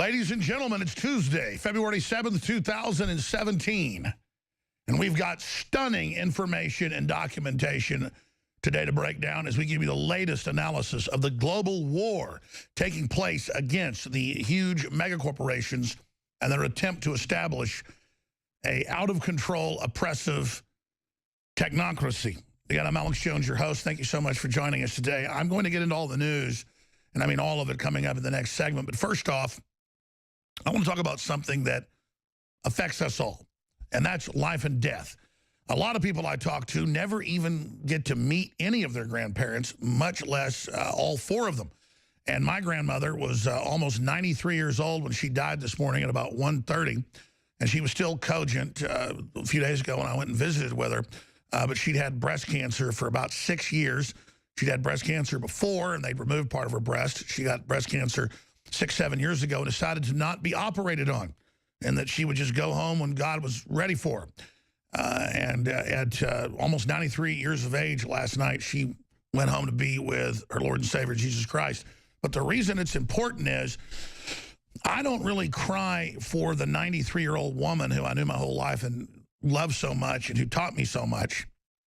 Ladies and gentlemen, it's Tuesday, February 7th, 2017. And we've got stunning information and documentation today to break down as we give you the latest analysis of the global war taking place against the huge megacorporations and their attempt to establish a out-of-control, oppressive technocracy. Again, I'm Alex Jones, your host. Thank you so much for joining us today. I'm going to get into all the news, and I mean all of it coming up in the next segment. But first off, I want to talk about something that affects us all, and that's life and death. A lot of people I talk to never even get to meet any of their grandparents, much less all four of them. And my grandmother was almost 93 years old when she died this morning at about 1:30, and she was still cogent a few days ago when I went and visited with her. But she'd had breast cancer for about 6 years. She'd had breast cancer before, and they'd removed part of her breast. She got breast cancer 6, 7 years ago and decided to not be operated on, and that she would just go home when God was ready for her. At almost 93 years of age last night, she went home to be with her Lord and Savior, Jesus Christ. But the reason it's important is I don't really cry for the 93-year-old woman who I knew my whole life and loved so much and who taught me so much.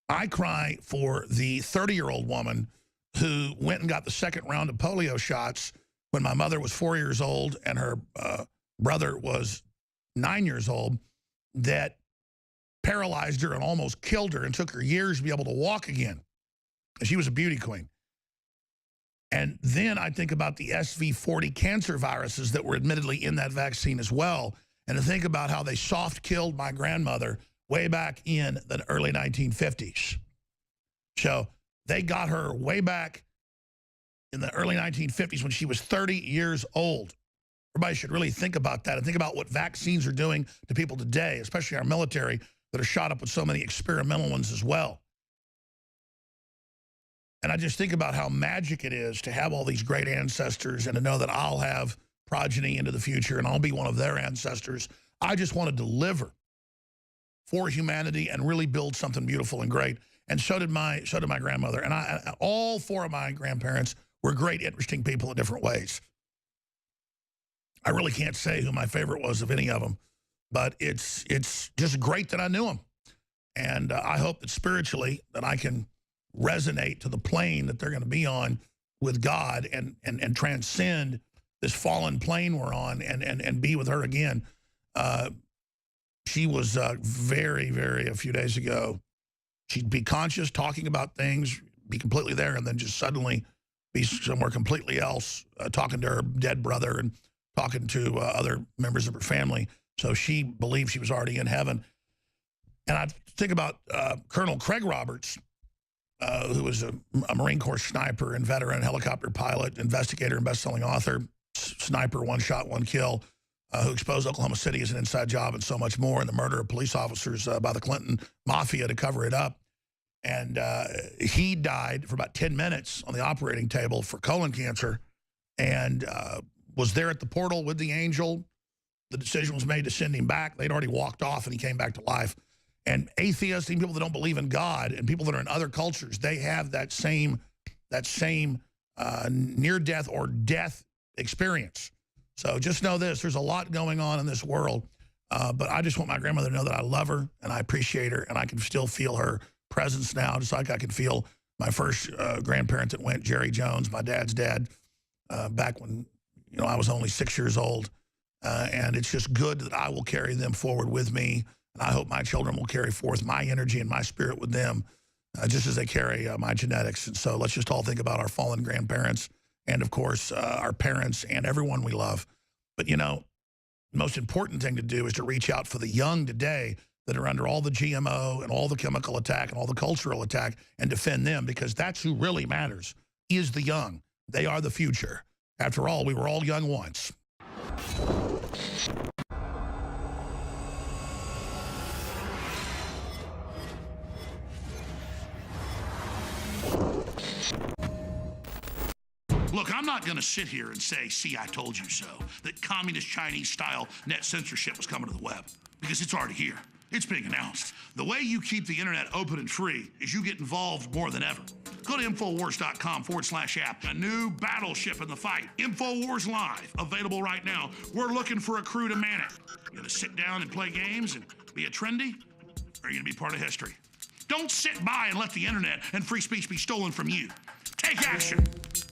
I cry for the 30-year-old woman who went and got the second round of polio shots when my mother was 4 years old and her brother was 9 years old, that paralyzed her and almost killed her and took her years to be able to walk again. And she was a beauty queen. And then I think about the SV40 cancer viruses that were admittedly in that vaccine as well, and to think about how they soft-killed my grandmother way back in the early 1950s. So they got her way back in the early 1950s when she was 30 years old. Everybody should really think about that and think about what vaccines are doing to people today, especially our military that are shot up with so many experimental ones as well. And I just think about how magic it is to have all these great ancestors and to know that I'll have progeny into the future and I'll be one of their ancestors. I just want to deliver for humanity and really build something beautiful and great. And so did my grandmother. And all four of my grandparents were great, interesting people in different ways. I really can't say who my favorite was of any of them, but it's just great that I knew them. And I hope that spiritually that I can resonate to the plane that they're going to be on with God and transcend this fallen plane we're on and be with her again. She was very, a few days ago, she'd be conscious, talking about things, be completely there, and then just suddenly be somewhere completely else, talking to her dead brother and talking to other members of her family. So she believed she was already in heaven. And I think about Colonel Craig Roberts, who was a Marine Corps sniper and veteran helicopter pilot, investigator and best-selling author, sniper, one shot, one kill, who exposed Oklahoma City as an inside job and so much more, and the murder of police officers by the Clinton mafia to cover it up. And he died for about 10 minutes on the operating table for colon cancer and was there at the portal with the angel. The decision was made to send him back. They'd already walked off and he came back to life. And atheists and people that don't believe in God and people that are in other cultures, they have that same near-death or death experience. So just know this, there's a lot going on in this world, but I just want my grandmother to know that I love her and I appreciate her and I can still feel her presence now, just like I can feel my first grandparent that went, Jerry Jones, my dad's dad, back when I was only 6 years old. And it's just good that I will carry them forward with me. And I hope my children will carry forth my energy and my spirit with them, just as they carry my genetics. And so let's just all think about our fallen grandparents and, of course, our parents and everyone we love. But, the most important thing to do is to reach out for the young today that are under all the GMO and all the chemical attack and all the cultural attack and defend them, because that's who really matters, is the young. They are the future. After all, we were all young once. Look, I'm not going to sit here and say, see, I told you so, that communist Chinese-style net censorship was coming to the web, because it's already here. It's being announced. The way you keep the internet open and free is you get involved more than ever. Go to Infowars.com/app. A new battleship in the fight. Infowars Live, available right now. We're looking for a crew to man it. You gonna sit down and play games and be a trendy? Or are you gonna be part of history? Don't sit by and let the internet and free speech be stolen from you. Take action.